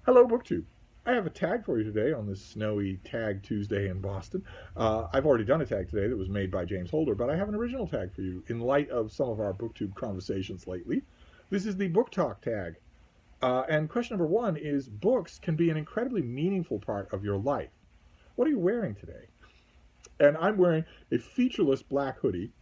Hello, BookTube. I have a tag for you today on this snowy Tag Tuesday in Boston. I've already done a tag today that was made by James Holder, but I have an original tag for you in light of some of our BookTube conversations lately. This is the BookTok Tag. And question number one is, books can be an incredibly meaningful part of your life. What are you wearing today? And I'm wearing a featureless black hoodie,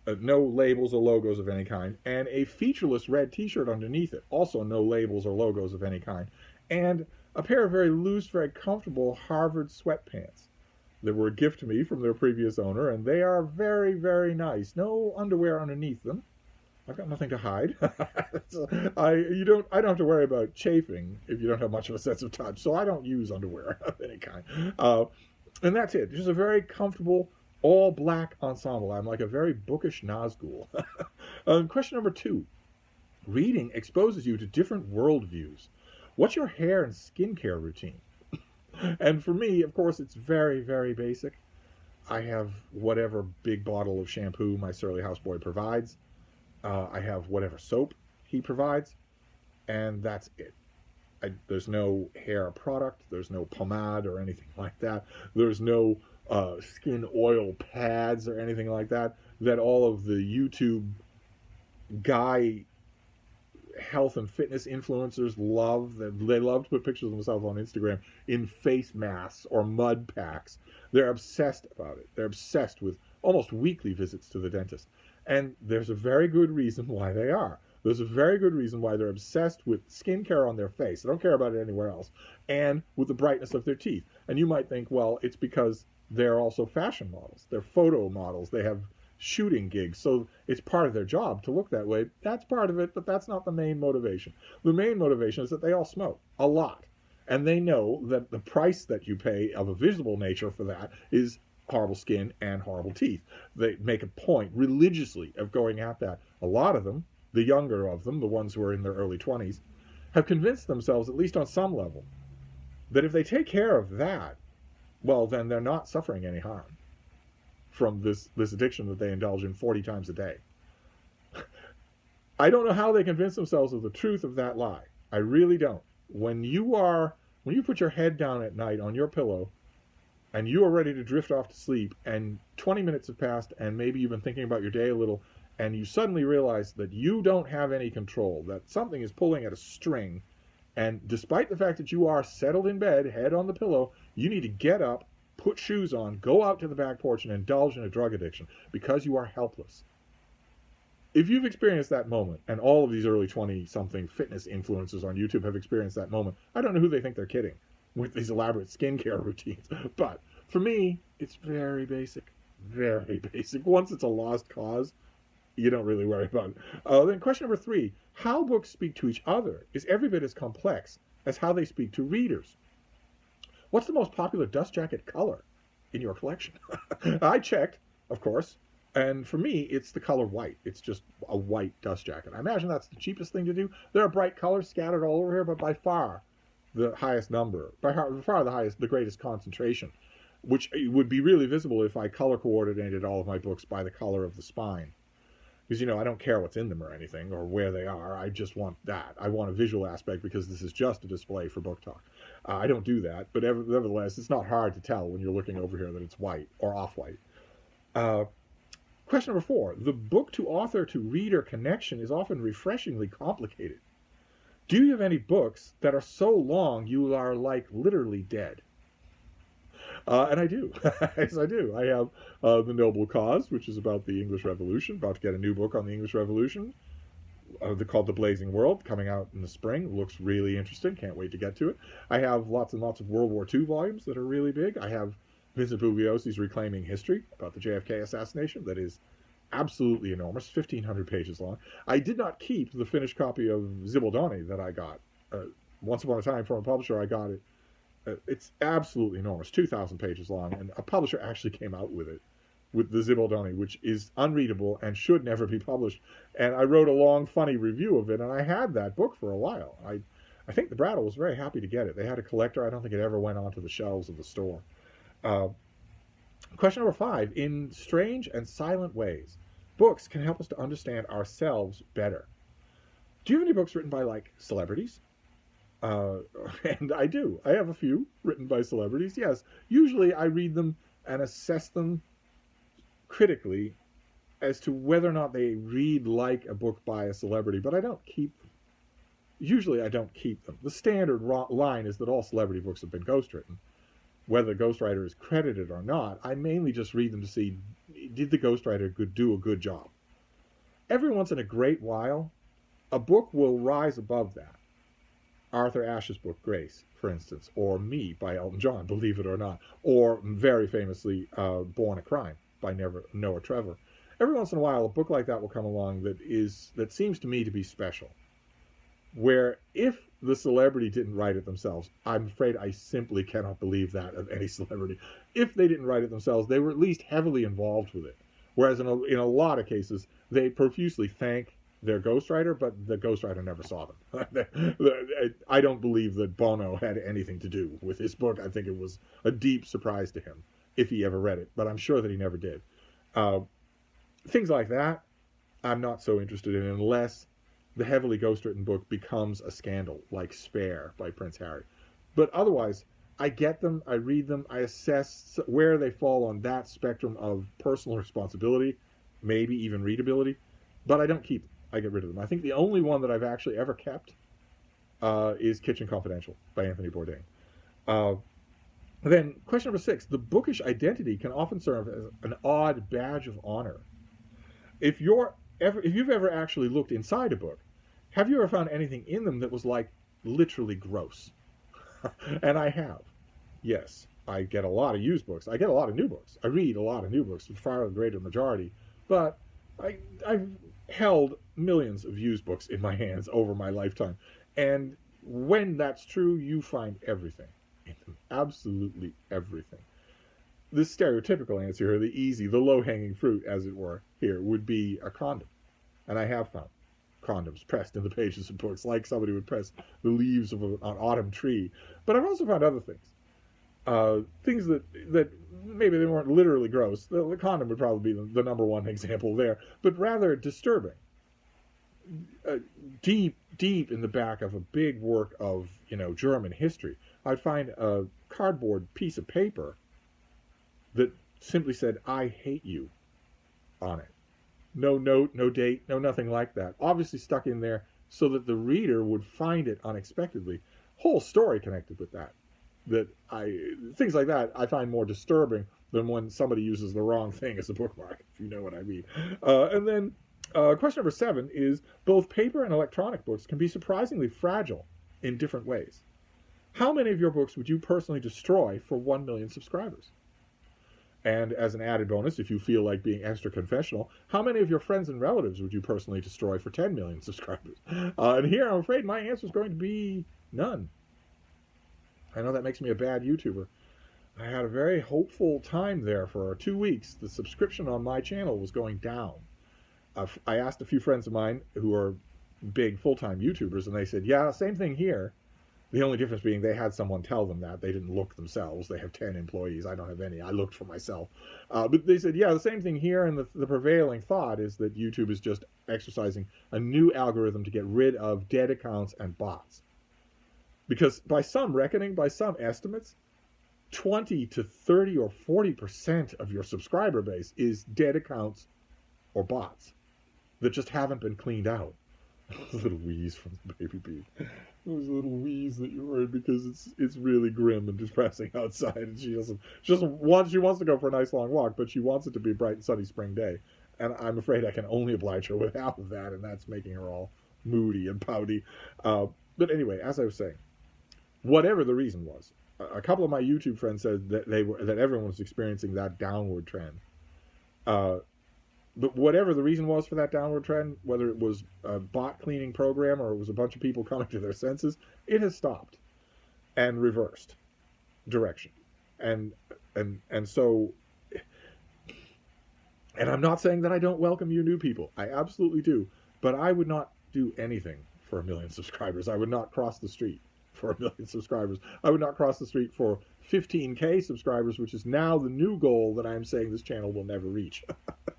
no labels or logos of any kind, and a featureless red t-shirt underneath it, also no labels or logos of any kind, and a pair of very loose, very comfortable Harvard sweatpants that were a gift to me from their previous owner, and they are very, very nice. No underwear underneath them. I've got nothing to hide. I don't have to worry about chafing if you don't have much of a sense of touch, so I don't use underwear of any kind. And that's it. Just a very comfortable, all black ensemble. I'm like a very bookish Nazgul. Question number two. Reading exposes you to different worldviews. What's your hair and skincare routine? And for me, of course, it's very, very basic. I have whatever big bottle of shampoo my surly houseboy provides. I have whatever soap he provides. And that's it. There's no hair product. There's no pomade or anything like that. There's no skin oil pads or anything like that all of the YouTube guy health and fitness influencers love. They love to put pictures of themselves on Instagram in face masks or mud packs. They're obsessed about it. They're obsessed with almost weekly visits to the dentist. And there's a very good reason why they are. There's a very good reason why they're obsessed with skincare on their face. They don't care about it anywhere else. And with the brightness of their teeth. And you might think, well, it's because they're also fashion models. They're photo models. They have shooting gigs. So it's part of their job to look that way. That's part of it, but that's not the main motivation. The main motivation is that they all smoke a lot. And they know that the price that you pay of a visible nature for that is horrible skin and horrible teeth. They make a point religiously of going at that. A lot of them, the younger of them, the ones who are in their early 20s, have convinced themselves, at least on some level, that if they take care of that, well, then they're not suffering any harm from this addiction that they indulge in 40 times a day. I don't know how they convince themselves of the truth of that lie. I really don't. When you put your head down at night on your pillow and you are ready to drift off to sleep and 20 minutes have passed and maybe you've been thinking about your day a little and you suddenly realize that you don't have any control, that something is pulling at a string, and despite the fact that you are settled in bed, head on the pillow, you need to get up, put shoes on, go out to the back porch and indulge in a drug addiction because you are helpless. If you've experienced that moment, and all of these early 20-something fitness influencers on YouTube have experienced that moment, I don't know who they think they're kidding with these elaborate skincare routines. But for me, it's very basic. Very basic. Once it's a lost cause, you don't really worry about it. Then question number three, how books speak to each other is every bit as complex as how they speak to readers. What's the most popular dust jacket color in your collection? I checked, of course, and for me, it's the color white. It's just a white dust jacket. I imagine that's the cheapest thing to do. There are bright colors scattered all over here, but by far the highest number, the greatest concentration, which would be really visible if I color coordinated all of my books by the color of the spine. Because, I don't care what's in them or anything or where they are. I just want that. I want a visual aspect because this is just a display for BookTok. I don't do that, but nevertheless, it's not hard to tell when you're looking over here that it's white or off-white. Question number four. The book to author to reader connection is often refreshingly complicated. Do you have any books that are so long you are like literally dead? And I do. Yes, I do. I have The Noble Cause, which is about the English Revolution, about to get a new book on the English Revolution, called The Blazing World, coming out in the spring. Looks really interesting. Can't wait to get to it. I have lots and lots of World War II volumes that are really big. I have Vincent Bugliosi's Reclaiming History, about the JFK assassination, that is absolutely enormous, 1,500 pages long. I did not keep the finished copy of Zibaldone that I got. Once upon a time from a publisher, I got it. It's absolutely enormous, 2,000 pages long, and a publisher actually came out with it, with the Zibaldone, which is unreadable and should never be published. And I wrote a long, funny review of it, and I had that book for a while. I think the Brattle was very happy to get it. They had a collector. I don't think it ever went onto the shelves of the store. Question number five. In strange and silent ways, books can help us to understand ourselves better. Do you have any books written by, like, celebrities? Uh, and I do. I have a few written by celebrities, yes. Usually I read them and assess them critically as to whether or not they read like a book by a celebrity, but I don't keep them. Usually I don't keep them. The standard line is that all celebrity books have been ghostwritten. Whether the ghostwriter is credited or not, I mainly just read them to see, did the ghostwriter do a good job? Every once in a great while, a book will rise above that. Arthur Ashe's book, Grace, for instance, or Me by Elton John, believe it or not, or very famously, Born a Crime by Noah Trevor. Every once in a while, a book like that will come along that seems to me to be special. Where if the celebrity didn't write it themselves, I'm afraid I simply cannot believe that of any celebrity. If they didn't write it themselves, they were at least heavily involved with it. Whereas in a lot of cases, they profusely thank their ghostwriter, but the ghostwriter never saw them. I don't believe that Bono had anything to do with his book. I think it was a deep surprise to him if he ever read it, but I'm sure that he never did. Things like that, I'm not so interested in unless the heavily ghostwritten book becomes a scandal, like Spare by Prince Harry. But otherwise, I get them, I read them, I assess where they fall on that spectrum of personal responsibility, maybe even readability, but I don't keep them. I get rid of them. I think the only one that I've actually ever kept is Kitchen Confidential by Anthony Bourdain. Then, question number 6. The bookish identity can often serve as an odd badge of honor. If you've ever actually looked inside a book, have you ever found anything in them that was like literally gross? And I have. Yes, I get a lot of used books. I get a lot of new books. I read a lot of new books, far the greater majority. But I've held millions of used books in my hands over my lifetime. And when that's true, you find everything in them. Absolutely everything. The stereotypical answer here, the easy, the low-hanging fruit, as it were, here, would be a condom. And I have found condoms pressed in the pages of books, like somebody would press the leaves of an autumn tree. But I've also found other things. Things that maybe they weren't literally gross. The condom would probably be the number one example there, but rather disturbing. Deep in the back of a big work of, German history, I'd find a cardboard piece of paper that simply said, "I hate you," on it. No note, no date, no nothing like that. Obviously stuck in there so that the reader would find it unexpectedly. Whole story connected with that. Things like that I find more disturbing than when somebody uses the wrong thing as a bookmark, if you know what I mean. And then question number 7 is, both paper and electronic books can be surprisingly fragile in different ways. How many of your books would you personally destroy for 1 million subscribers? And as an added bonus, if you feel like being extra confessional, how many of your friends and relatives would you personally destroy for 10 million subscribers? And here, I'm afraid my answer is going to be none. I know that makes me a bad YouTuber. I had a very hopeful time there for 2 weeks. The subscription on my channel was going down. I asked a few friends of mine who are big full-time YouTubers, and they said, yeah, same thing here. The only difference being they had someone tell them that. They didn't look themselves. They have 10 employees. I don't have any. I looked for myself. But they said, yeah, the same thing here, and the prevailing thought is that YouTube is just exercising a new algorithm to get rid of dead accounts and bots. Because by some reckoning, by some estimates, 20 to 30 or 40% of your subscriber base is dead accounts or bots that just haven't been cleaned out. A little wheeze from the baby bee. Those little wheeze that you heard because it's really grim and depressing outside, and she wants to go for a nice long walk, but she wants it to be a bright and sunny spring day, and I'm afraid I can only oblige her with half of that, and that's making her all moody and pouty. But anyway, as I was saying, whatever the reason was, a couple of my YouTube friends said that that everyone was experiencing that downward trend. But whatever the reason was for that downward trend, whether it was a bot cleaning program or it was a bunch of people coming to their senses, it has stopped and reversed direction. And so, and I'm not saying that I don't welcome you new people. I absolutely do. But I would not do anything for 1 million subscribers. I would not cross the street for 1 million subscribers. I would not cross the street for 15K subscribers, which is now the new goal that I'm saying this channel will never reach.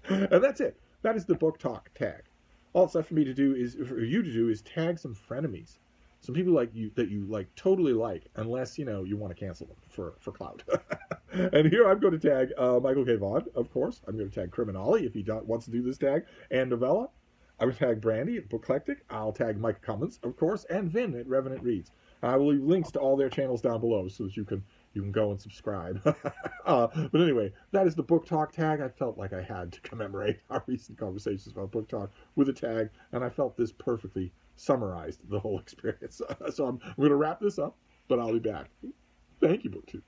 And that's it. That is the BookTok tag. All it's left for you to do is tag some frenemies. some people like you that you like totally like, unless you want to cancel them for clout. And here I'm going to tag Michael K. Vaughan, of course. I'm going to tag Criminale if he wants to do this tag, and Novella. I'm going to tag Brandy at Booklectic. I'll tag Micah Cummins, of course, and Vin at Revenant Reads. I will leave links to all their channels down below so that you can go and subscribe. But anyway, that is the Book Talk tag. I felt like I had to commemorate our recent conversations about Book Talk with a tag, and I felt this perfectly summarized the whole experience. So I'm going to wrap this up, but I'll be back. Thank you, BookTube.